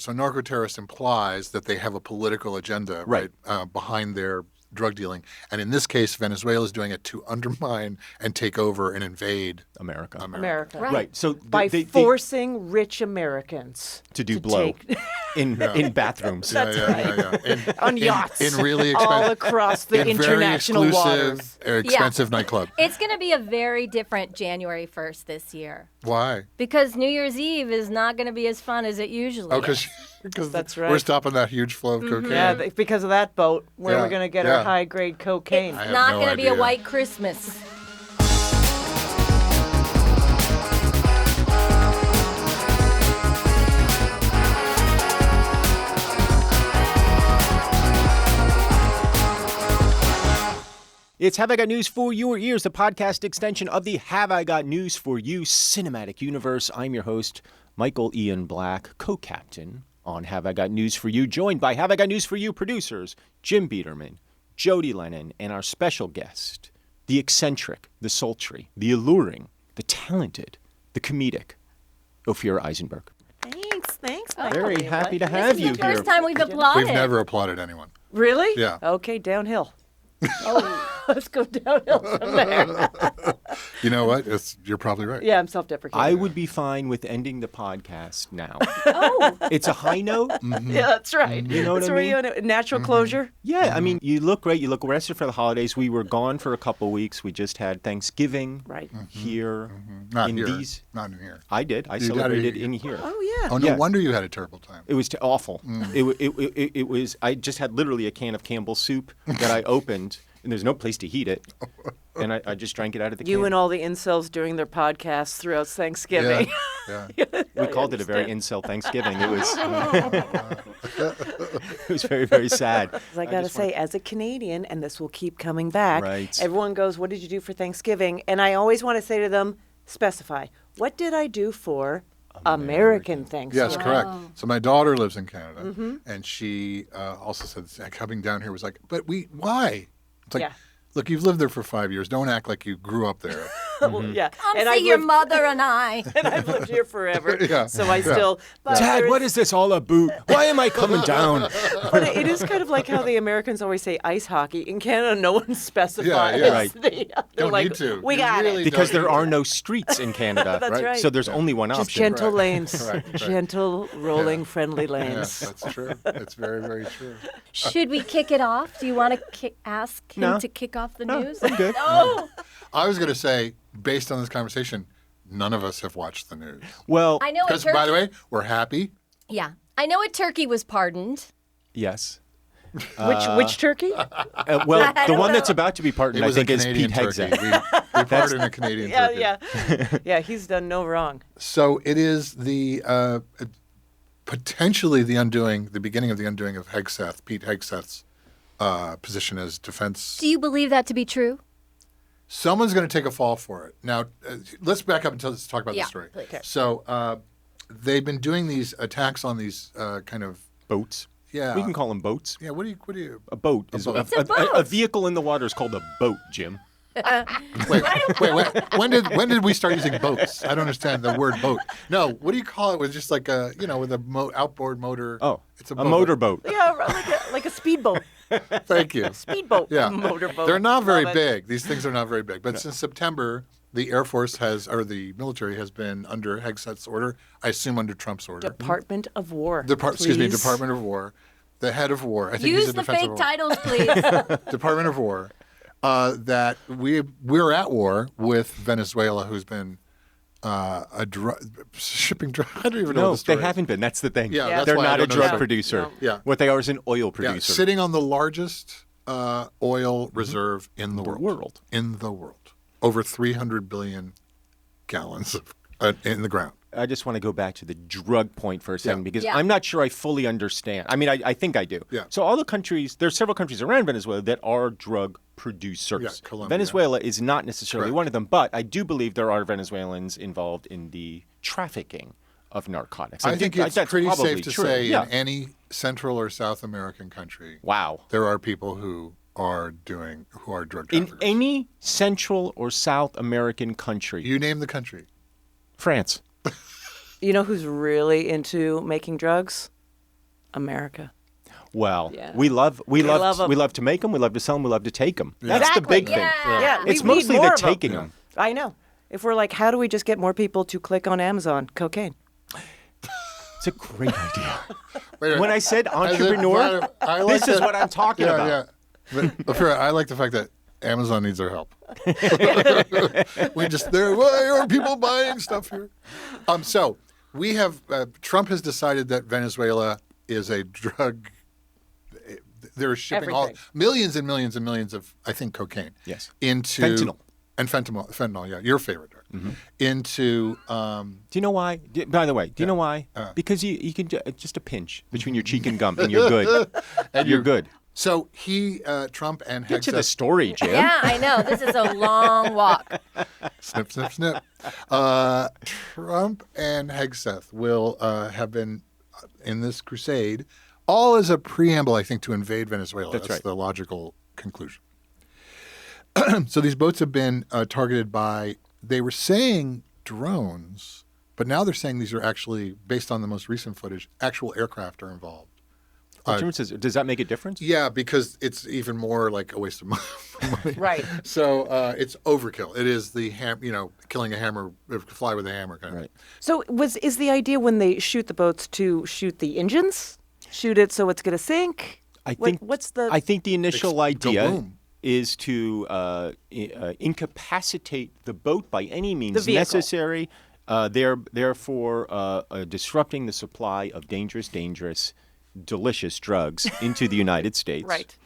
So narco-terrorist implies that they have a political agenda, right, behind their drug dealing. And in this case, Venezuela is doing it to undermine and take over and invade America. Right. So by forcing rich Americans to do blow in bathrooms. That's right. On yachts. In really all across the international waters. Expensive nightclub. It's going to be a very different January 1st this year. Why? Because New Year's Eve is not going to be as fun as it usually is. Because that's right. We're stopping that huge flow of cocaine. Yeah, because of that boat, where we're going to get our high-grade cocaine. It's not going to be a white Christmas. It's Have I Got News for Your Ears, the podcast extension of the Have I Got News for You cinematic universe. I'm your host, Michael Ian Black, co-captain on Have I Got News for You, joined by Have I Got News for You producers Jim Biederman, Jodi Lennon, and our special guest, the eccentric, the sultry, the alluring, the talented, the comedic, Ophira Eisenberg. Thanks. Very happy to have you here. This is the first time we've applauded. We've never applauded anyone. Really? Yeah. Okay, downhill. Let's go downhill from there. You know what? You're probably right. Yeah, I'm self-deprecating. I would be fine with ending the podcast now. Oh. It's a high note. Mm-hmm. Yeah, that's right. You know what I mean? Natural closure. Yeah, I mean, you look great. You look rested for the holidays. We were gone for a couple weeks. We just had Thanksgiving here. Not in here. These. Not in here. I did. I celebrated in here. Oh, yeah. Oh, no wonder you had a terrible time. It was awful. It was. I just had literally a can of Campbell's soup that I opened, and there's no place to heat it. And I just drank it out of the can. You and all the incels during their podcasts throughout Thanksgiving. Yeah. We called it a very incel Thanksgiving. It was it was very, very sad. I got to say, as a Canadian, and this will keep coming back, everyone goes, what did you do for Thanksgiving? And I always want to say to them, specify, what did I do for American Thanksgiving? Yes, correct. So my daughter lives in Canada, and she also said coming down here was like, but why? It's like, look, you've lived there for 5 years. Don't act like you grew up there. Well, yeah. Come see your mother and I. And I've lived here forever. So I still... But Dad, what is this all about? Why am I coming down? But it is kind of like how the Americans always say ice hockey. In Canada, no one specifies. Don't need to. We got it. Because there are no streets in Canada. That's right. So there's only one option. Just gentle lanes. Gentle, rolling, friendly lanes. Yeah, that's true. That's very, very true. Should we kick it off? Do you want to ask him to kick off the news? I'm good. No. I was going to say, based on this conversation, none of us have watched the news. Well, I know. Because, by the way, we're happy. Yeah, I know a turkey was pardoned. yes. Which turkey? Well, the one that's about to be pardoned, I think, is Pete Hegseth. We pardoned a Canadian turkey. Yeah, he's done no wrong. So it is the potentially the beginning of the undoing of Hegseth, Pete Hegseth's position as defense. Do you believe that to be true? Someone's going to take a fall for it. Now, let's back up and let's talk about the story. Please. Okay. So they've been doing these attacks on these kind of boats. Yeah. We can call them boats. Yeah. What do you? A boat. It's a boat. A vehicle in the water is called a boat, Jim. Wait. When did we start using boats? I don't understand the word boat. No. What do you call it? With just like a with a outboard motor. Oh, it's a motorboat. Yeah, like a speedboat. Thank you. Speedboat. Yeah. Motorboat. They're not very big. These things are not very big. But since September, the Air Force the military has been under Hegseth's order. I assume under Trump's order. Department of War. Department of War. The head of war. I think Use he's the defense fake of war. titles, please. Department of War. That we're at war with Venezuela, who's been shipping drugs. I don't even know what the story they haven't been. That's the thing. Yeah, that's they're why I not a don't know drug the producer. No. Yeah. What they are is an oil producer. Yeah, sitting on the largest oil reserve in the world. In the world. Over 300 billion gallons in the ground. I just want to go back to the drug point for a second because I'm not sure I fully understand. I mean, I think I do. Yeah. So all the countries, there's several countries around Venezuela that are drug producers. Yeah, Colombia. Venezuela is not necessarily one of them, but I do believe there are Venezuelans involved in the trafficking of narcotics. I think it's that's pretty probably safe to true. say in any Central or South American country, there are people who are drug traffickers. In any Central or South American country. You name the country. France. You know who's really into making drugs? America. Well, we love to make them. We love to sell them. We love to take them. Yeah. That's the big thing. Yeah, It's we need mostly more the of 'em. taking them. I know. If we're like, how do we just get more people to click on Amazon? Cocaine. It's a great idea. Wait, When I said entrepreneur, this is what I'm talking about. Yeah. But Ophira, I like the fact that Amazon needs our help. Why are people buying stuff here? So we have Trump has decided that Venezuela is a drug. They're shipping millions and millions and millions of, I think, cocaine. Yes. Into fentanyl. And fentanyl, yeah, your favorite drug. Mm-hmm. Into. Do you know why? By the way, do you know why? Because you can just a pinch between your cheek and gum, and you're good. And you're good. So Trump and Hegseth. Get to the story, Jim. Yeah, I know. This is a long walk. Snip, snip, snip. Trump and Hegseth will have been in this crusade, all as a preamble, I think, to invade Venezuela. That's right. The logical conclusion. So these boats have been targeted by, they were saying drones, but now they're saying these are actually, based on the most recent footage, actual aircraft are involved. Does that make a difference? Yeah, because it's even more like a waste of money. Right. So it's overkill. It is the killing a hammer, fly with a hammer kind of thing. So is the idea when they shoot the boats to shoot the engines? Shoot it so it's going to sink? I think the initial idea is to incapacitate the boat by any means necessary. Therefore disrupting the supply of dangerous, delicious drugs into the United States. Right.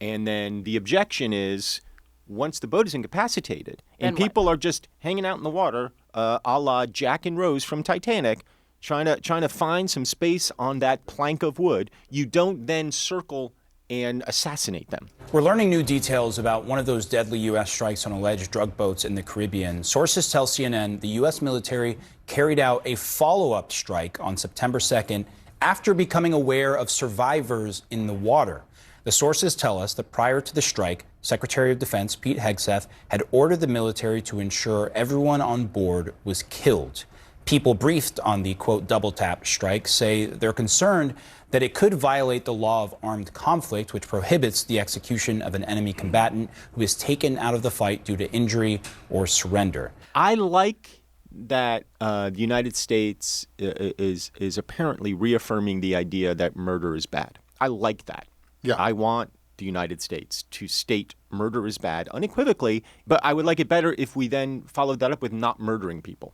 And then the objection is, once the boat is incapacitated and people are just hanging out in the water, a la Jack and Rose from Titanic, trying to find some space on that plank of wood, you don't then circle and assassinate them. We're learning new details about one of those deadly U.S. strikes on alleged drug boats in the Caribbean. Sources tell CNN the U.S. military carried out a follow-up strike on September 2nd after becoming aware of survivors in the water. The sources tell us that prior to the strike, Secretary of Defense Pete Hegseth had ordered the military to ensure everyone on board was killed. People briefed on the, quote, double tap strike say they're concerned that it could violate the law of armed conflict, which prohibits the execution of an enemy combatant who is taken out of the fight due to injury or surrender. I like that the United States is apparently reaffirming the idea that murder is bad. I like that. Yeah. I want the United States to state murder is bad unequivocally, but I would like it better if we then followed that up with not murdering people.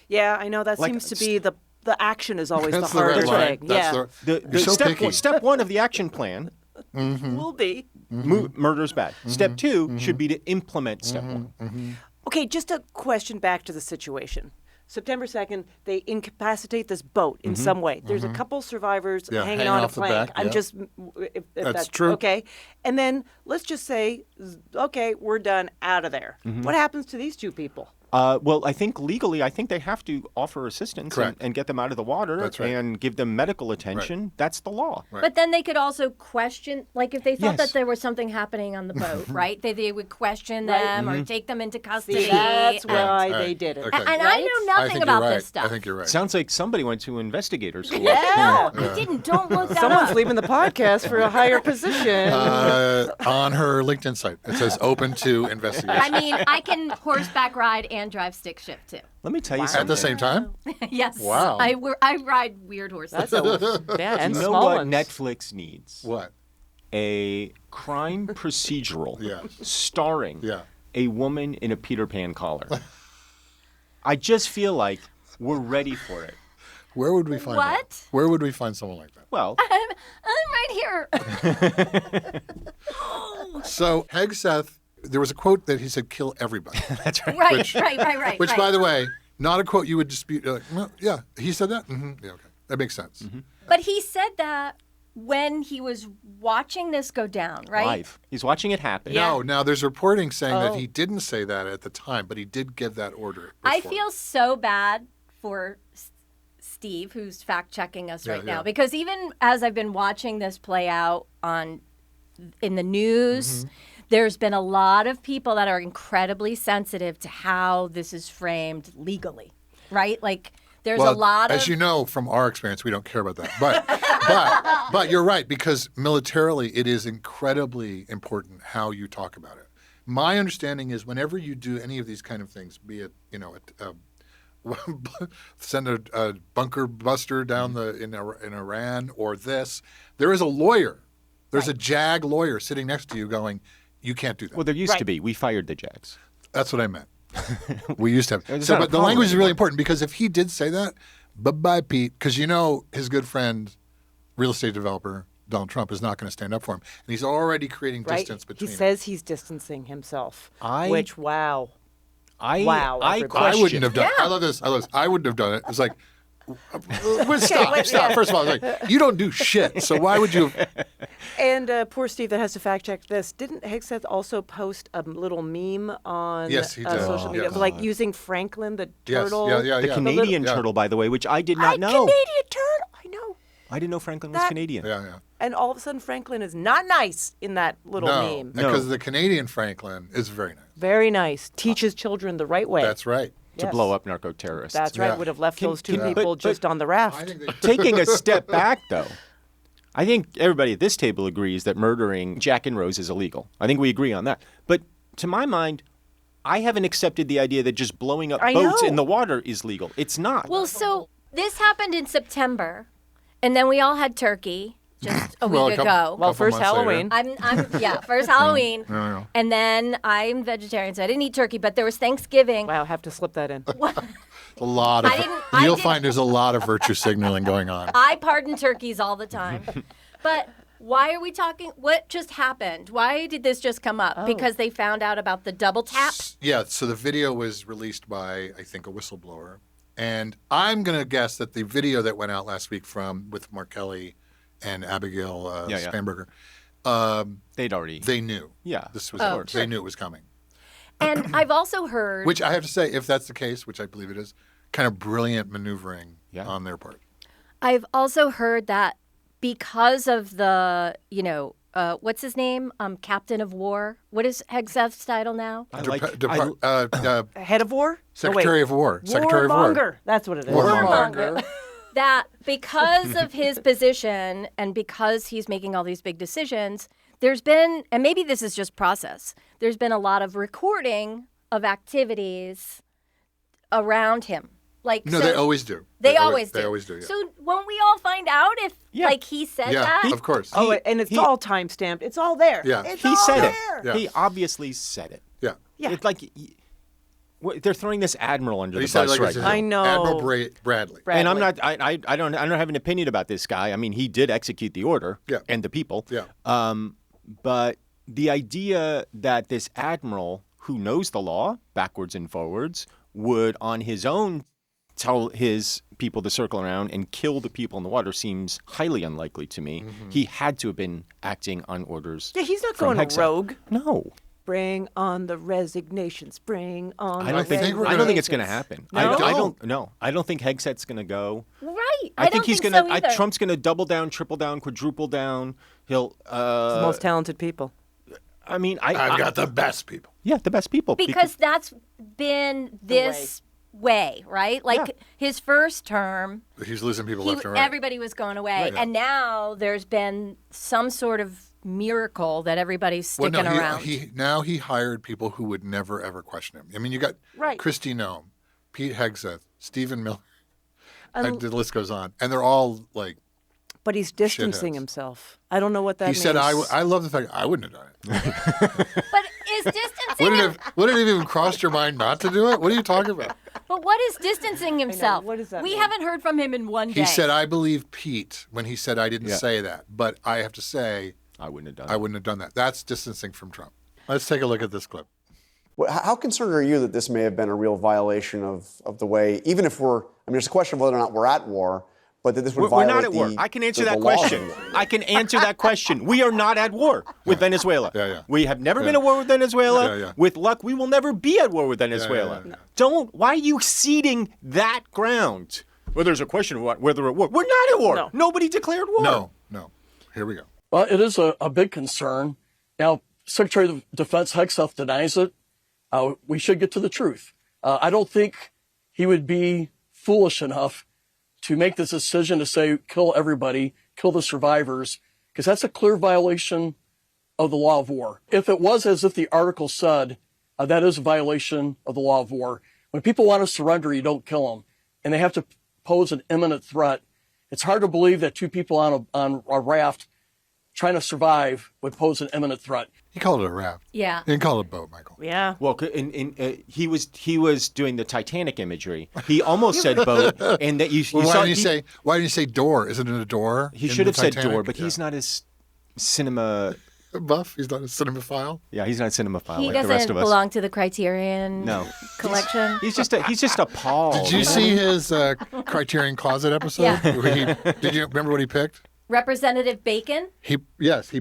Yeah, I know. That seems to be the action is always the harder thing. Step one of the action plan will be murder is bad. Step two should be to implement step one. Okay, just a question back to the situation. September 2nd, they incapacitate this boat in some way. There's a couple survivors hanging on a plank. If that's true. Okay. And then let's just say, okay, we're done, out of there. What happens to these two people? Well, I think legally, they have to offer assistance and get them out of the water and give them medical attention. Right. That's the law. Right. But then they could also question, like if they thought that there was something happening on the boat, right? They would question them or take them into custody. See, that's why they did it. Okay. And I know nothing about this stuff. I think you're right. Sounds like somebody went to investigator school. No, I didn't. Don't look that Someone's up. leaving the podcast for a higher position. On her LinkedIn site, it says open to investigation. I mean, I can horseback ride and drive stick shift too. Let me tell you something. At the same time? Yes. Wow. I ride weird horses. And you know small what ones. Netflix needs? What? A crime procedural Yes. starring a woman in a Peter Pan collar. I just feel like we're ready for it. Where would we find that? Where would we find someone like that? Well, I'm right here. So Hegseth, there was a quote that he said, "Kill everybody." that's right. Right. Which, by the way, not a quote you would dispute. Like, well, yeah, he said that. Yeah, okay, that makes sense. But he said that when he was watching this go down, right? Live. He's watching it happen. Yeah. No, now there's reporting saying that he didn't say that at the time, but he did give that order. I before. feel so bad for Steve, who's fact checking us right now, because even as I've been watching this play out in the news. There's been a lot of people that are incredibly sensitive to how this is framed legally, right? Like There's a lot of... As you know from our experience, we don't care about that. But you're right, because militarily it is incredibly important how you talk about it. My understanding is whenever you do any of these kind of things, be it, send a bunker buster down in Iran or this, there is a lawyer. There's a JAG lawyer sitting next to you going, you can't do that. Well, there used to be. We fired the JAGs. That's what I meant. We used to have. But the language is really important, because if he did say that, bye-bye, Pete, because his good friend, real estate developer, Donald Trump, is not going to stand up for him. And he's already creating distance between them. He says he's distancing himself, I wouldn't have done it. I love this. I wouldn't have done it. It's like, stop. First of all, it's like, you don't do shit, so why would you? And poor Steve that has to fact check this. Didn't Hegseth also post a little meme on social media, like using Franklin the turtle? Yes. The Canadian turtle, by the way, which I did not know. Canadian turtle, I know. I didn't know Franklin was Canadian. Yeah. And all of a sudden, Franklin is not nice in that little meme. No, because the Canadian Franklin is very nice. Very nice. Teaches children the right way. That's right. To blow up narco-terrorists. That's right. Would have left those two people just on the raft. Taking a step back, though, I think everybody at this table agrees that murdering Jack and Rose is illegal. I think we agree on that. But to my mind, I haven't accepted the idea that just blowing up boats in the water is legal. It's not. Well, so this happened in September, and then we all had turkey just a week ago. Well, first Halloween. First Halloween. And then I'm vegetarian, so I didn't eat turkey, but there was Thanksgiving. Wow, have to slip that in. A lot of you'll find there's a lot of virtue signaling going on. I pardon turkeys all the time. But why are we talking? What just happened? Why did this just come up? Because they found out about the double tap? Yeah, so the video was released by, I think, a whistleblower. And I'm going to guess that the video that went out last week with Mark Kelly and Abigail Spanberger, they knew. Yeah. This was they knew it was coming. And I've also heard... Which I have to say, if that's the case, which I believe it is, kind of brilliant maneuvering on their part. I've also heard that because of the, what's his name? Captain of War. What is Hegseth's title now? Head of War? Secretary of War. Secretary of War. That's what it is. Warmonger. That because of his position and because he's making all these big decisions, there's been, and maybe this is just process, there's been a lot of recording of activities around him. They always do. They always do. They always do, yeah. So won't we all find out if, he said that? Yeah, of course. And it's all time-stamped. It's all there. Yeah. He said it. Yeah. He obviously said it. Yeah. It's like... They're throwing this admiral under the bus right now. I know. Admiral Bradley. And I'm not. I don't have an opinion about this guy. I mean, he did execute the order and the people. Yeah. But the idea that this admiral who knows the law backwards and forwards would, on his own, tell his people to circle around and kill the people in the water seems highly unlikely to me. Mm-hmm. He had to have been acting on orders. Yeah, he's not going rogue. No. Bring on the resignations. Bring on I don't think it's going to happen. No? I don't think Hegseth's going to go. Right. I think he's going to. so either. Trump's going to double down, triple down, quadruple down. He'll. The most talented people. I mean, I've got the best people. Yeah, the best people. Because that's been this way, right? His first term. He's losing people left and right. Everybody was going away, and now there's been some sort of miracle that everybody's sticking around. He hired people who would never ever question him. I mean, you got Kristi Noem, Pete Hegseth, Stephen Miller. The list goes on, and they're all like. But he's distancing himself. I don't know what that means. He said, "I love the fact I wouldn't have done it." But is distancing? Would it have even crossed your mind not to do it? What are you talking about? But what is distancing himself? What does that We mean? haven't heard from him in one day. He said, "I believe Pete" when he said, "I didn't say that," but I have to say. I wouldn't have done that. That's distancing from Trump. Let's take a look at this clip. How concerned are you that this may have been a real violation of the way, even if there's a question of whether or not we're at war, but that this would violate We're not at war. I can answer that question. I can answer that question. We are not at war with Venezuela. Yeah. We have never been at war with Venezuela. Yeah. With luck, we will never be at war with Venezuela. Yeah. Why are you ceding that ground? Well, there's a question of whether we're at war. We're not at war. No. Nobody declared war. No. Here we go. Well, it is a big concern. Now, Secretary of Defense Hegseth denies it. We should get to the truth. I don't think he would be foolish enough to make this decision to say, kill everybody, kill the survivors, because that's a clear violation of the law of war. If it was as if the article said, that is a violation of the law of war. When people want to surrender, you don't kill them. And they have to pose an imminent threat. It's hard to believe that two people on a raft trying to survive would pose an imminent threat. He called it a raft. Yeah. He didn't call it a boat, Michael. Yeah. Well, he was doing the Titanic imagery. He almost said boat, and that Why didn't you say door? Isn't it a door? He should have said door, but he's not as cinema buff. He's not a cinemaphile. Yeah, he's not a cinemaphile He like doesn't the rest of us. belong to the Criterion collection. He's just a Paul. Did you see his Criterion Closet episode? Yeah. Did you remember what he picked? Representative Bacon. He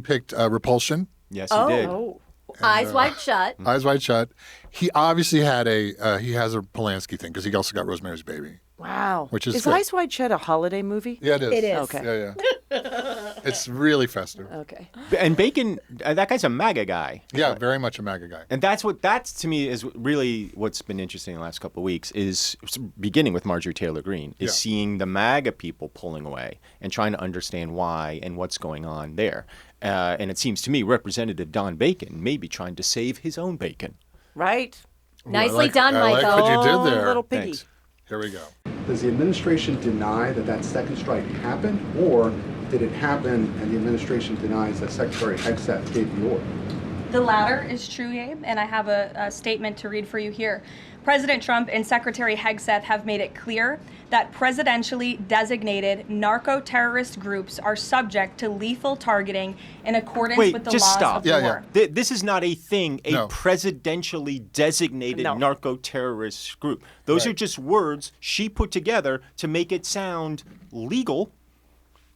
picked Repulsion. Yes, he did. Oh. Eyes Wide Shut. Eyes Wide Shut. He obviously had he has a Polanski thing because he also got Rosemary's Baby. Wow. Which is good. Eyes Wide Shut a holiday movie? Yeah, it is. It is. Okay. Yeah. It's really festive. Okay. And Bacon, that guy's a MAGA guy. Yeah, very much a MAGA guy. And that's to me is really what's been interesting in the last couple of weeks is beginning with Marjorie Taylor Greene is seeing the MAGA people pulling away and trying to understand why and what's going on there. And it seems to me Representative Don Bacon may be trying to save his own bacon. Right. Nicely done, Michael. I like what you did there. Little piggy. Thanks. Here we go. Does the administration deny that second strike happened, or did it happen and the administration denies that Secretary Hegseth gave the order? The latter is true, Abe, and I have a statement to read for you here. President Trump and Secretary Hegseth have made it clear that presidentially designated narco-terrorist groups are subject to lethal targeting in accordance with the laws of war. This is not a thing, presidentially designated narco-terrorist group. Those are just words she put together to make it sound legal.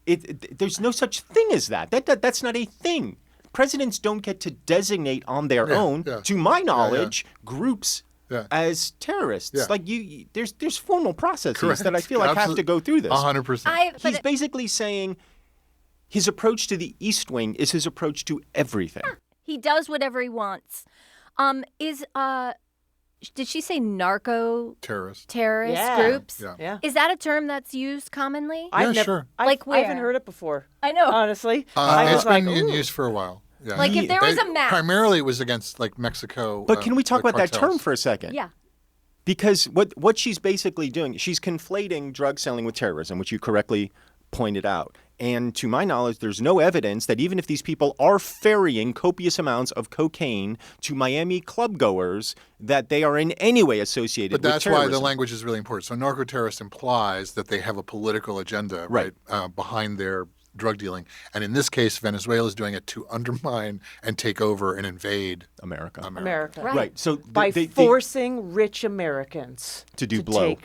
There's no such thing as that. That's not a thing. Presidents don't get to designate on their own, to my knowledge, groups as terrorists. Like there's formal processes that I feel like have to go through this. 100%. He's basically saying his approach to the East Wing is his approach to everything. He does whatever he wants. Did she say terrorist groups? Yeah. Is that a term that's used commonly? Sure. Like I where? haven't heard it before. I know. Honestly. It's been in use for a while. Yeah. Like if there was a map. Primarily it was against like Mexico. But can we talk about that term for a second? Yeah. Because what she's basically doing, she's conflating drug selling with terrorism, which you correctly pointed out. And to my knowledge, there's no evidence that even if these people are ferrying copious amounts of cocaine to Miami clubgoers, that they are in any way associated with terrorism. But that's why the language is really important. So narco-terrorist implies that they have a political agenda behind their drug dealing. And in this case, Venezuela is doing it to undermine and take over and invade America. Right. So by forcing rich Americans to do blow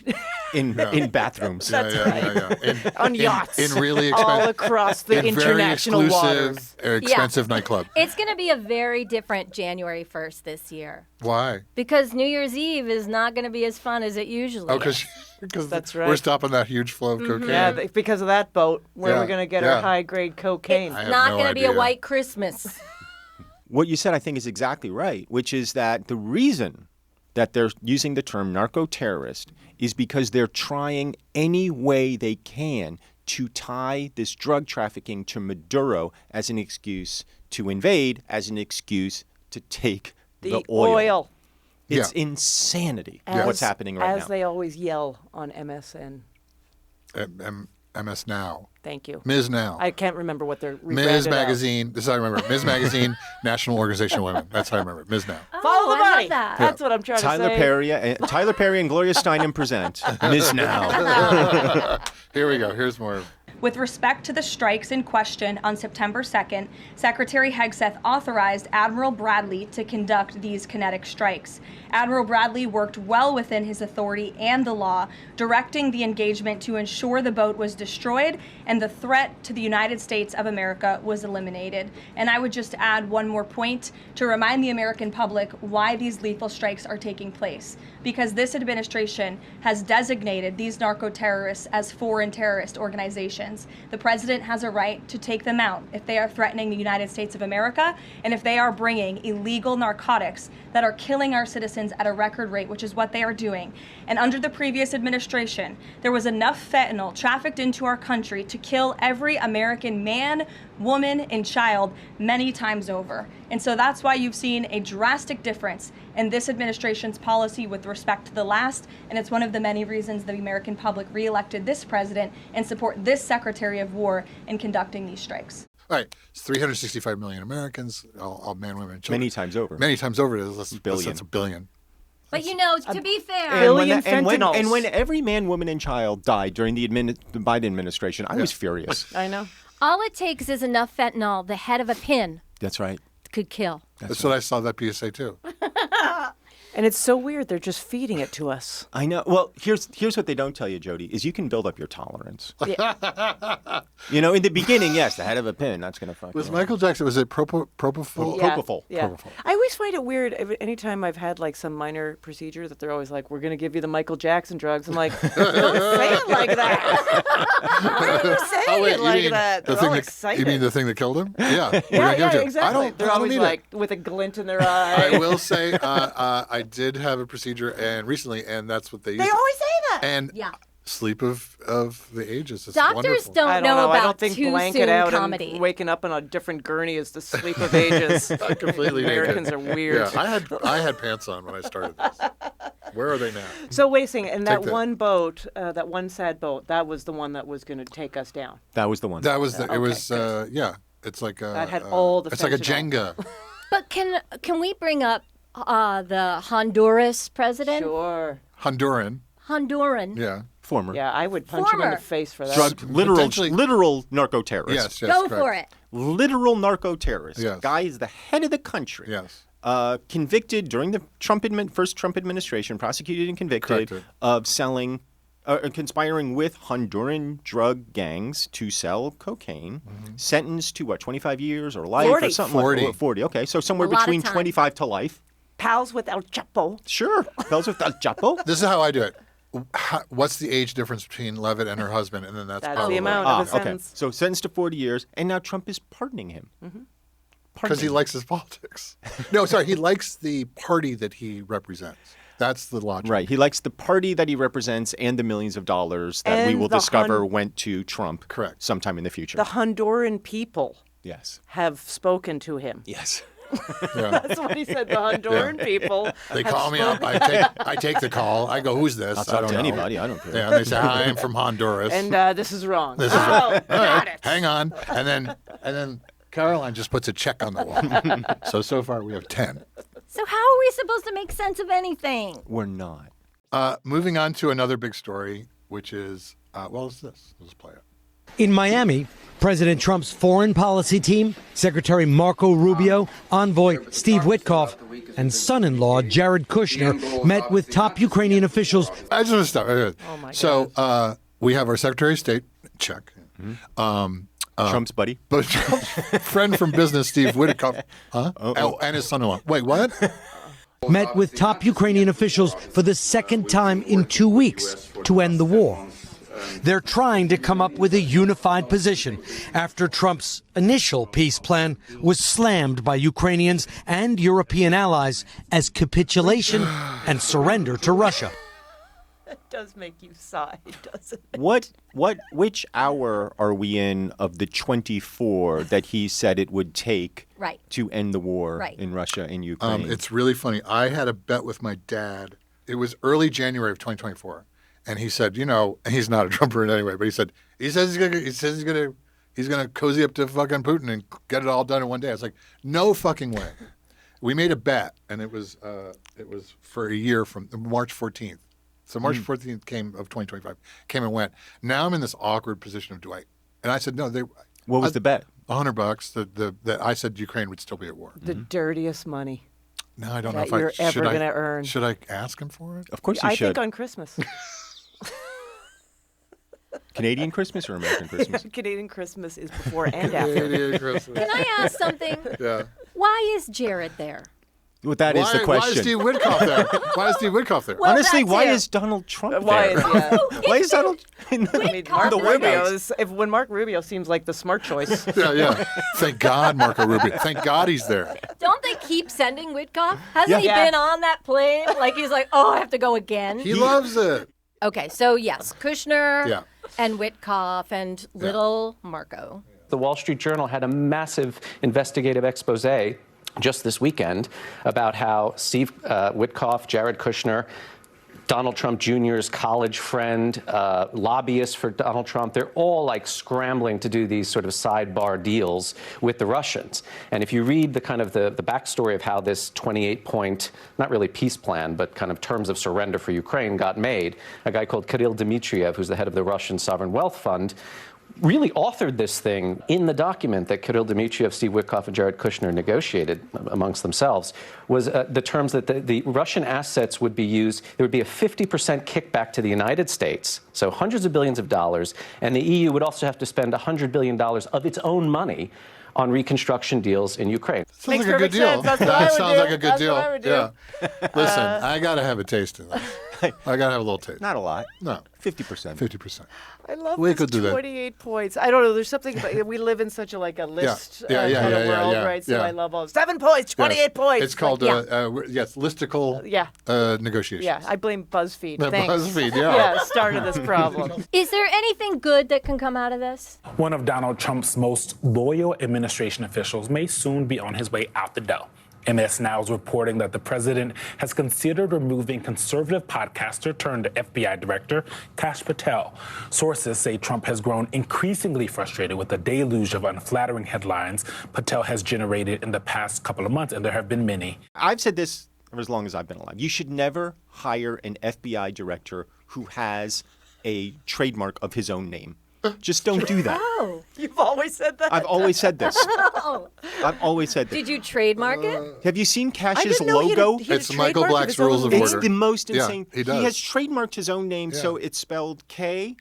in bathrooms. That's right. On yachts. In really all across the international waters. Expensive nightclub. It's going to be a very different January 1st this year. Why? Because New Year's Eve is not going to be as fun as it usually is. Because that's right. We're stopping that huge flow of cocaine. Yeah, because of that boat, where are we going to get our high-grade cocaine? It's not going to be a white Christmas. What you said, I think, is exactly right, which is that the reason that they're using the term narco-terrorist is because they're trying any way they can to tie this drug trafficking to Maduro as an excuse to invade, as an excuse to take the oil. It's insanity what's happening right now. As they always yell on MSN. MS Now. Thank you. Ms. Now. I can't remember what they're Ms. Magazine. This is how I remember. Ms. Magazine, National Organization of Women. That's how I remember it. Ms. Now. Follow the money. That. That's what I'm trying to say. Tyler Perry and Gloria Steinem present Ms. Now. Here we go. Here's more. With respect to the strikes in question on September 2nd, Secretary Hegseth authorized Admiral Bradley to conduct these kinetic strikes. Admiral Bradley worked well within his authority and the law, directing the engagement to ensure the boat was destroyed and the threat to the United States of America was eliminated. And I would just add one more point to remind the American public why these lethal strikes are taking place. Because this administration has designated these narco-terrorists as foreign terrorist organizations. citizens. The president has a right to take them out if they are threatening the United States of America and if they are bringing illegal narcotics that are killing our citizens at a record rate, which is what they are doing. And under the previous administration, there was enough fentanyl trafficked into our country to kill every American man, woman, and child many times over. And so that's why you've seen a drastic difference in this administration's policy with respect to the last, and it's one of the many reasons the American public reelected this president and support this Secretary of War in conducting these strikes. All right, it's 365 million Americans, all men, women, and children. Many times over. Many times over. That's billion. That's a billion. But you know, to be fair, and when every man, woman, and child died during the Biden administration, I was furious. I know. All it takes is enough fentanyl, the head of a pin. That's right. Could kill. That's what I saw that PSA too. And it's so weird. They're just feeding it to us. I know. Well, here's what they don't tell you, Jodi, is you can build up your tolerance. Yeah. You know, in the beginning, yes, the head of a pin, that's going to fuck Was you Michael Jackson, was it propofol? Yeah. Propofol. Yeah. Propofol. I always find it weird. Anytime I've had like some minor procedure that they're always like, we're going to give you the Michael Jackson drugs. I'm like, don't say it like that. Why are you saying it like that? They're all excited. You mean the thing that killed him? Yeah. Yeah, exactly. They're I don't always need like it. with a glint in their eye. I will say I did have a procedure recently, and that's what they use. They always say that. And Yeah. sleep of the ages. It's Doctors wonderful. don't know about I don't think too blanket soon out comedy. and waking up on a different gurney is the sleep of ages. Completely naked. Americans are weird. Yeah, I had pants on when I started this. Where are they now? So wait a second, and that Take that. one boat, that one sad boat, that was the one that was going to take us down. That was the one. That was the. It Okay, was. good. Yeah. It's like a. That had all the It's like a fentanyl. Jenga. But can we bring up the Honduras president? Sure. Honduran. Yeah. Former. Yeah, I would punch him in the Former. face for that. Drug, Potentially- literal narco terrorist. Yes. Go correct. for it. Literal narco terrorist. Yes. Guy is the head of the country. Yes. Convicted during the first Trump administration, prosecuted and convicted Correct. of selling, conspiring with Honduran drug gangs to sell cocaine. Sentenced to what, 25 years or life 40. or something? 40. Like 40. Okay, so somewhere A lot of between time. 25 to life. Pals with El Chapo. Sure. Bells with El Chapo. This is how I do it. What's the age difference between Levitt and her husband? And then that's That's probably the amount of the sentence. So sentenced to 40 years, and now Trump is pardoning him. because he likes his politics. No, sorry, he likes the party that he represents. That's the logic. Right. He likes the party that he represents and the millions of dollars that we And will the discover went to Trump. Correct. Sometime in the future. The Honduran people Yes. have spoken to him. Yes. Yeah. That's what he said. The Honduran people. They have call me up. spoken- I take the call. I go, who's this? I'll I talk don't to know. anybody. I don't care. Yeah, and they say, hi, I'm from Honduras. And this is wrong. This is oh, got it. Hang on. And then Caroline just puts a check on the wall. So far we have 10. So how are we supposed to make sense of anything? We're not. Moving on to another big story, which is, it's this. Let's play it. In Miami, President Trump's foreign policy team, Secretary Marco Rubio, envoy Steve Witkoff, and son-in-law Jared Kushner met with top Ukrainian officials. I just want to stop. Oh my So we have our Secretary of State, check. Trump's buddy. But Trump's friend from business, Steve Witkoff, and his son-in-law. Wait, what? Met with top Ukrainian officials for the second time in 2 weeks to end the war. They're trying to come up with a unified position after Trump's initial peace plan was slammed by Ukrainians and European allies as capitulation and surrender to Russia. It does make you sigh, doesn't it? Which hour are we in of the 24 that he said it would take Right. to end the war Right. in Russia and Ukraine? It's really funny. I had a bet with my dad. It was early January of 2024. And he said, and he's not a Trumper in any way, but he says he's gonna cozy up to fucking Putin and get it all done in one day. I was like, no fucking way. We made a bet, and it was for a year from March 14th. So March 14th of 2025 came and went. Now I'm in this awkward position of and I said no. What was the bet? $100. That I said Ukraine would still be at war. The dirtiest money. No, I don't know that if I you're ever should. gonna earn. Should I ask him for it? Of course you I should. think on Christmas. Canadian Christmas or American Christmas? Canadian Christmas is before and after. Canadian Christmas. Can I ask something? Yeah. Why is Jared there? Well, that is the question. Why is Steve Witkoff there? Why is Steve Witkoff there? Well, Honestly, that's why it. is Donald Trump there? Why is Donald? I mean, Marco the White Rubio House. is when Marco Rubio seems like the smart choice. Yeah. Thank God, Marco Rubio. Thank God he's there. Don't they keep sending Witkoff? Hasn't he Yeah. been on that plane? Like he's like, oh, I have to go again. He loves it. Okay, so yes, Kushner Yeah. and Witkoff and little Marco. The Wall Street Journal had a massive investigative expose just this weekend about how Steve Witkoff, Jared Kushner, Donald Trump Jr.'s college friend, lobbyist for Donald Trump, they're all like scrambling to do these sort of sidebar deals with the Russians. And if you read the kind of the backstory of how this 28-point, not really peace plan, but kind of terms of surrender for Ukraine got made, a guy called Kirill Dmitriev, who's the head of the Russian Sovereign Wealth Fund, really authored this thing in the document that Kirill Dmitriev, Steve Witkoff, and Jared Kushner negotiated amongst themselves, was the terms that the Russian assets would be used. There would be a 50% kickback to the United States, so hundreds of billions of dollars, and the EU would also have to spend $100 billion of its own money on reconstruction deals in Ukraine. Sounds like a good deal. That sounds like a good deal. I would do. Yeah. Listen, I got to have a taste of that. I got to have a little taste. Not a lot. No. 50%. 50%. I love We this could do that. 28 points. I don't know. There's something about we live in such a list kind of world, right? So I love all 7 points, 28 points. It's called listicle negotiations. Yeah, I blame BuzzFeed. Thanks. BuzzFeed, started this problem. Is there anything good that can come out of this? One of Donald Trump's most loyal administration officials may soon be on his way out the door. MS Now is reporting that the president has considered removing conservative podcaster turned FBI director Kash Patel. Sources say Trump has grown increasingly frustrated with the deluge of unflattering headlines Patel has generated in the past couple of months, and there have been many. I've said this for as long as I've been alive. You should never hire an FBI director who has a trademark of his own name. Just don't do that. Oh. You've always said that? I've always said this. Oh. I've always said this. Did you trademark it? Have you seen Cash's didn't know logo? It's Michael Black's Rules of It's Order. the most insane. He does. He has trademarked his own name, Yeah. so it's spelled K$H.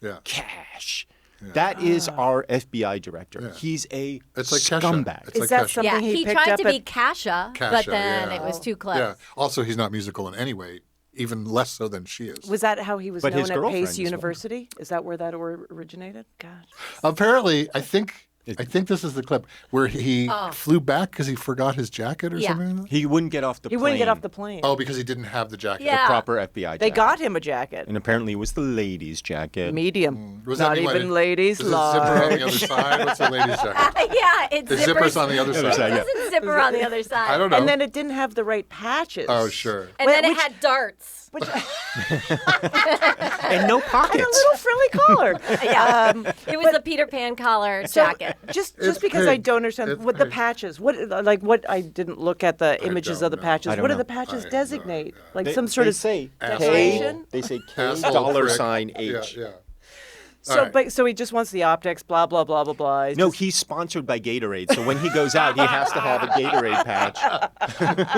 Yeah. Cash. That is our FBI director. Yeah. He's a It's like scumbag. It's Is like that Kesha. something He picked tried up to be Kasha, but Kasha, then yeah. it was too close. Yeah. Also, he's not musical in any way, even less so than she is. Was that how he was But his known at girlfriend Pace is one. University? Is that where that originated? Gosh. Apparently, I think this is the clip where he flew back because he forgot his jacket or Yeah. something like that? He wouldn't get off the He plane. wouldn't get off the plane. Oh, because he didn't have the jacket. Yeah. The proper FBI jacket. They got him a jacket. And apparently it was the ladies' jacket. Medium. Was Not that even ladies' Is it zipper on the large. other side? What's the ladies' jacket? Yeah, it's The zipper's on the other side. yeah. It's zipper on the other side. I don't know. And then it didn't have the right patches. Oh, sure. And then it had darts. Which, And no and a pockets. little frilly collar. Yeah. It was a Peter Pan collar jacket. Just It's because I pink. don't understand It's what the pink. patches. What I didn't look at the images don't of the know. patches. I don't What do know. the patches I designate? Like They- some sort they of say decoration? They say K Asshole dollar prick. sign H. Yeah. So, All right. so he just wants the optics. Blah blah blah blah blah. It's No, just- he's sponsored by Gatorade, so when he goes out, he has to have a Gatorade patch.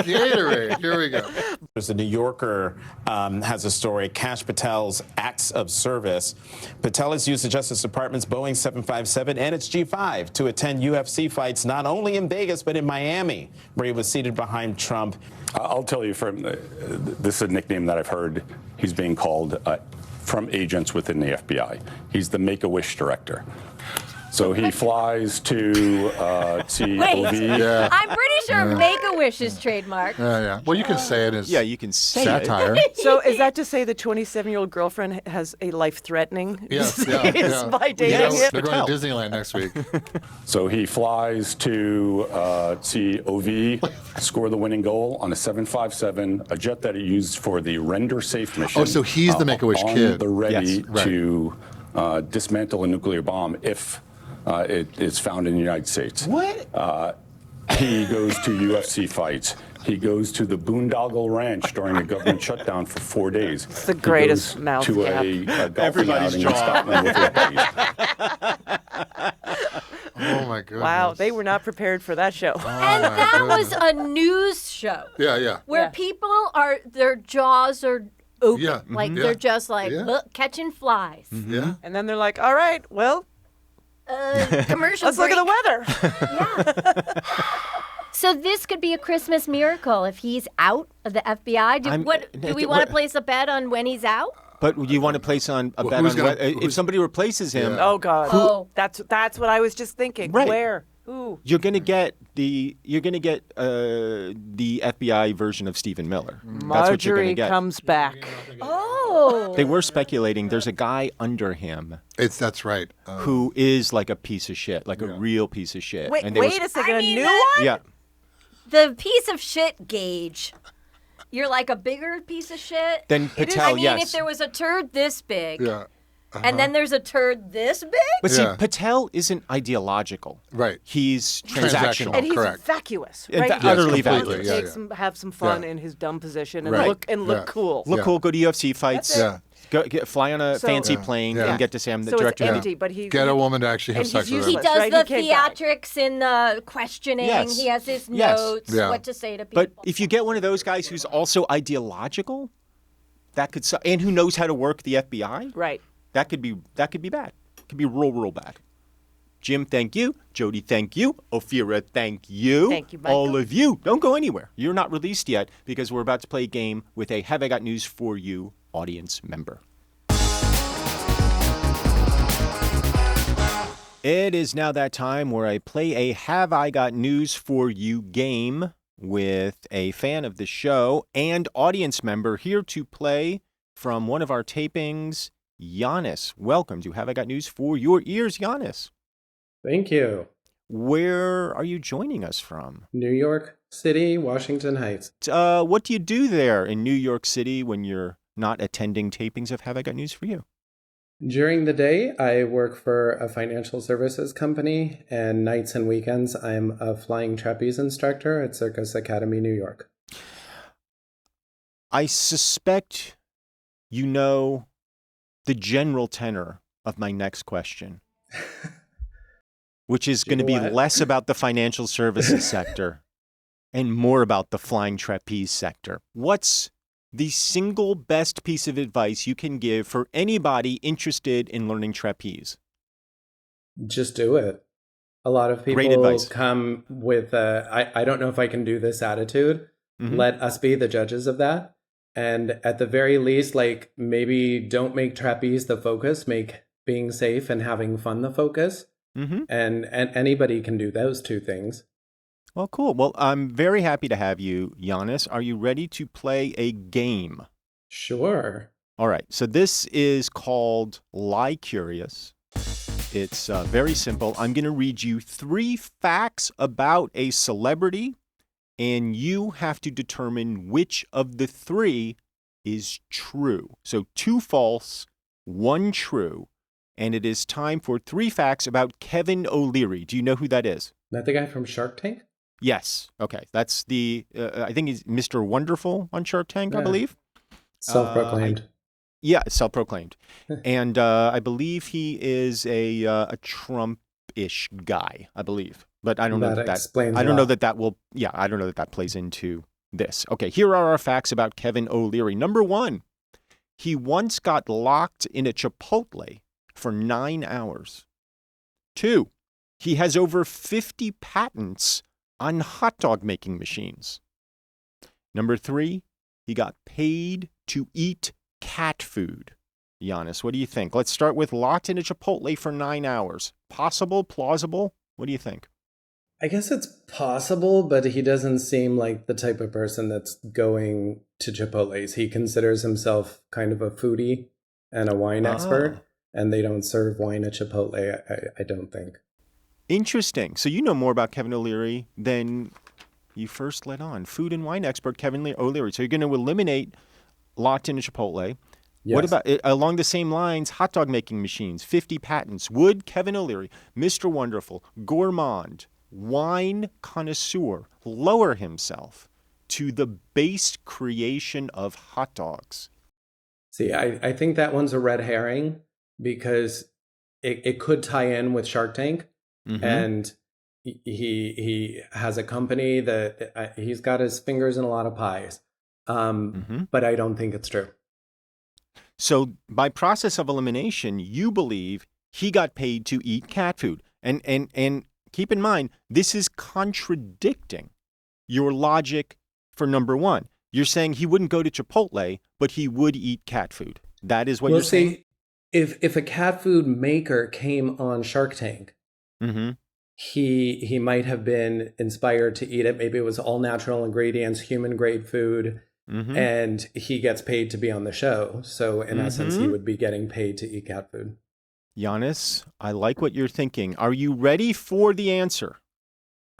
Gatorade. Here we go. The New Yorker has a story, Kash Patel's acts of service. Patel has used the Justice Department's Boeing 757 and its G5 to attend UFC fights not only in Vegas but in Miami, where he was seated behind Trump. I'll tell you, this is a nickname that I've heard he's being called from agents within the FBI. He's the Make-A-Wish director. So he flies to see Wait, OV. Yeah. I'm pretty sure Make-A-Wish is trademarked. Yeah. Well, you can say it as Yeah, you can say satire. So is that to say the 27-year-old girlfriend has a life-threatening Yes, disease by dating Yes, him? they're going to Disneyland next week. So he flies to see OV score the winning goal on a 757, a jet that he used for the Render Safe mission. Oh, so he's the Make-A-Wish on kid. the ready Yes, right. to dismantle a nuclear bomb if it is found in the United States. What? He goes to UFC fights. He goes to the Boondoggle Ranch during a government shutdown for 4 days. It's the greatest mouth to gap. a golfing Everybody's outing jaw. in Scotland with his buddies. Oh, my goodness. Wow, they were not prepared for that show. And that was a news show Yeah. where Yeah. people their jaws are open. Yeah. Like Mhm. they're Yeah. just like Yeah. look, catching flies. Yeah. And then they're like, all right, well, Commercial let's look at break. the weather. So So this could be a Christmas miracle if he's out of the FBI. Do we want to place a bet on when he's out? But you want to place on a bet on if somebody replaces him? Yeah. Oh God! That's what I was just thinking. Right. Where? Who? You're gonna get the FBI version of Stephen Miller. Marjorie That's what you're gonna get. Comes back. Oh. They were speculating there's a guy under him. That's right. Who is like a piece of shit, like a real piece of shit. Wait a second. A new one? Yeah. The piece of shit gauge. You're like a bigger piece of shit? Then Patel, yes. If there was a turd this big, yeah. And then there's a turd this big? But see, Patel isn't ideological. Right. He's transactional. And he's vacuous, right? Utterly vacuous. Have some fun in his dumb position and right. look cool. Look cool, go to UFC fights. Yeah. Fly on a fancy plane and get to say I'm the director. It's empty, but get a woman to actually have sex with him. He does the theatrics in the questioning. Yes. He has his notes, what to say to people. But if you get one of those guys who's also ideological, that could and who knows how to work the FBI, right? That could be bad. It could be real bad. Jim, thank you. Jodi, thank you. Ophira, thank you. Thank you, Michael. All of you. Don't go anywhere. You're not released yet because we're about to play a game with a Have I Got News For You audience member. It is now that time where I play a Have I Got News For You game with a fan of the show and audience member here to play from one of our tapings, Yiannis. Welcome to Have I Got News For Your Ears, Yiannis. Thank you. Where are you joining us from? New York City, Washington Heights. What do you do there in New York City when you're not attending tapings of Have I Got News For You? During the day, I work for a financial services company, and nights and weekends, I'm a flying trapeze instructor at Circus Academy, New York. I suspect you know the general tenor of my next question, which is going to be less about the financial services sector and more about the flying trapeze sector. What's the single best piece of advice you can give for anybody interested in learning trapeze? Just do it. A lot of people come with I don't know if I can do this attitude. Mm-hmm. Let us be the judges of that. And at the very least, like, maybe don't make trapeze the focus, make being safe and having fun the focus. Mm-hmm. And anybody can do those two things. Well, cool. Well, I'm very happy to have you, Yiannis. Are you ready to play a game? Sure. All right. So this is called Lie Curious. It's very simple. I'm going to read you 3 facts about a celebrity, and you have to determine which of the 3 is true. So 2 false, 1 true. And it is time for 3 facts about Kevin O'Leary. Do you know who that is? That the guy from Shark Tank? Yes. Okay. That's the, I think he's Mr. Wonderful on Shark Tank, I believe. Self-proclaimed. Self-proclaimed. And I believe he is a Trump-ish guy, I believe. But I don't know that explains I don't know that that will, I don't know that that plays into this. Okay, here are our facts about Kevin O'Leary. Number 1, he once got locked in a Chipotle for 9 hours. 2, he has over 50 patents on hot dog making machines. Number 3, he got paid to eat cat food. Yiannis, what do you think? Let's start with locked in a Chipotle for 9 hours. Possible, plausible? What do you think? I guess it's possible, but he doesn't seem like the type of person that's going to Chipotle's. He considers himself kind of a foodie and a wine expert, and they don't serve wine at Chipotle, I don't think. Interesting. So you know more about Kevin O'Leary than you first let on. Food and wine expert Kevin O'Leary. So you're going to eliminate locked in a Chipotle. Yes. What about, along the same lines, hot dog making machines, 50 patents. Would Kevin O'Leary, Mr. Wonderful, gourmand, wine connoisseur, lower himself to the base creation of hot dogs? See, I think that one's a red herring because it could tie in with Shark Tank. Mm-hmm. And he has a company that he's got his fingers in a lot of pies. But I don't think it's true. So by process of elimination, you believe he got paid to eat cat food. And keep in mind, this is contradicting your logic for number one. You're saying he wouldn't go to Chipotle, but he would eat cat food. That is what you're saying? If a cat food maker came on Shark Tank, he might have been inspired to eat it. Maybe it was all natural ingredients, human grade food, and he gets paid to be on the show. So in essence, he would be getting paid to eat cat food. Yiannis, I like what you're thinking. Are you ready for the answer?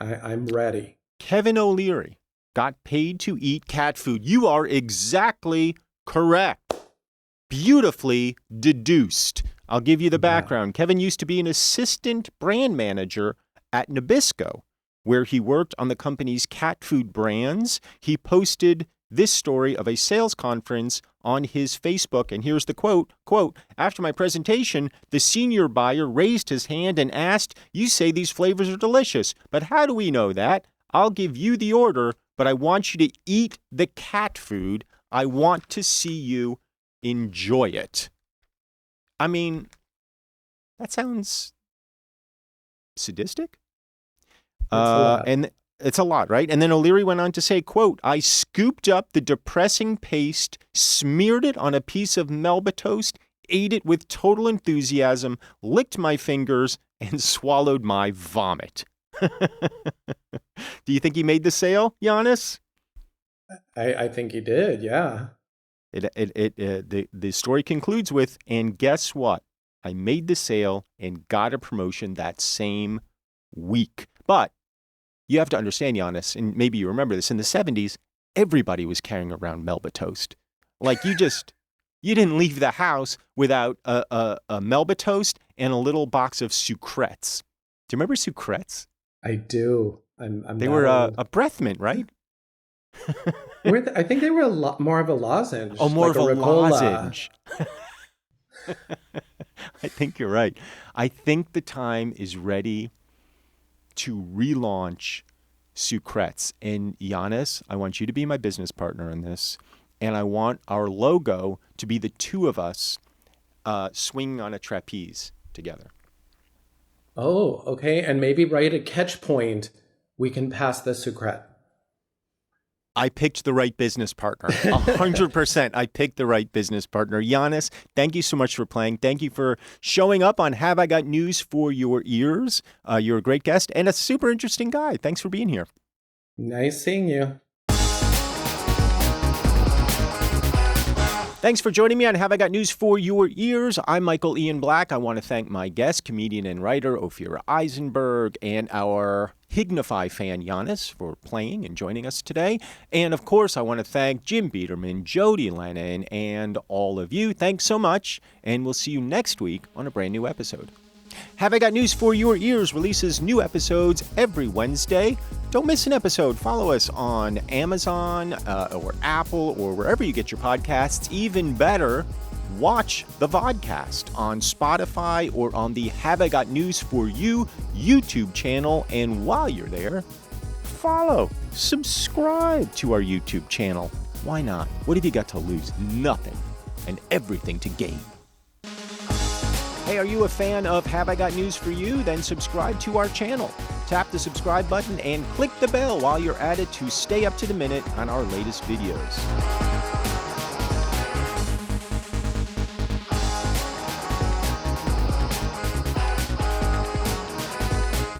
I'm ready. Kevin O'Leary got paid to eat cat food. You are exactly correct. Beautifully deduced. I'll give you the background. Kevin used to be an assistant brand manager at Nabisco, where he worked on the company's cat food brands. He posted this story of a sales conference on his Facebook, and here's the quote, "After my presentation, the senior buyer raised his hand and asked, 'You say these flavors are delicious, but how do we know that? I'll give you the order, but I want you to eat the cat food. I want to see you enjoy it.'" I mean, that sounds sadistic. And it's a lot, right? And then O'Leary went on to say, quote, "I scooped up the depressing paste, smeared it on a piece of Melba toast, ate it with total enthusiasm, licked my fingers, and swallowed my vomit." Do you think he made the sale, Yiannis? I think he did, yeah. The story concludes with, "And guess what? I made the sale and got a promotion that same week." But you have to understand, Yiannis, and maybe you remember this, in the 70s, everybody was carrying around Melba toast. Like you didn't leave the house without a Melba toast and a little box of sucrets. Do you remember sucrets? I do. They were a breath mint, right? I think they were a lot more of a lozenge. Oh, more like of a Ricola. lozenge. I think you're right. I think the time is ready to relaunch sucrets. And Yiannis, I want you to be my business partner in this. And I want our logo to be the two of us swinging on a trapeze together. Oh, okay. And maybe right at catch point, we can pass the sucret. I picked the right business partner. 100%. I picked the right business partner. Yiannis, thank you so much for playing. Thank you for showing up on Have I Got News for Your Ears. You're a great guest and a super interesting guy. Thanks for being here. Nice seeing you. Thanks for joining me on Have I Got News for Your Ears. I'm Michael Ian Black. I want to thank my guest, comedian and writer Ophira Eisenberg, and our HIGNFY fan Yiannis for playing and joining us today. And of course, I want to thank Jim Biederman, Jodi Lennon, and all of you. Thanks so much, and we'll see you next week on a brand new episode. Have I Got News for Your Ears releases new episodes every Wednesday. Don't miss an episode. Follow us on Amazon or Apple or wherever you get your podcasts. Even better, watch the VODCAST on Spotify or on the Have I Got News for You YouTube channel. And while you're there, follow, subscribe to our YouTube channel. Why not? What have you got to lose? Nothing and everything to gain. Hey, are you a fan of Have I Got News for You? Then subscribe to our channel. Tap the subscribe button and click the bell while you're at it to stay up to the minute on our latest videos.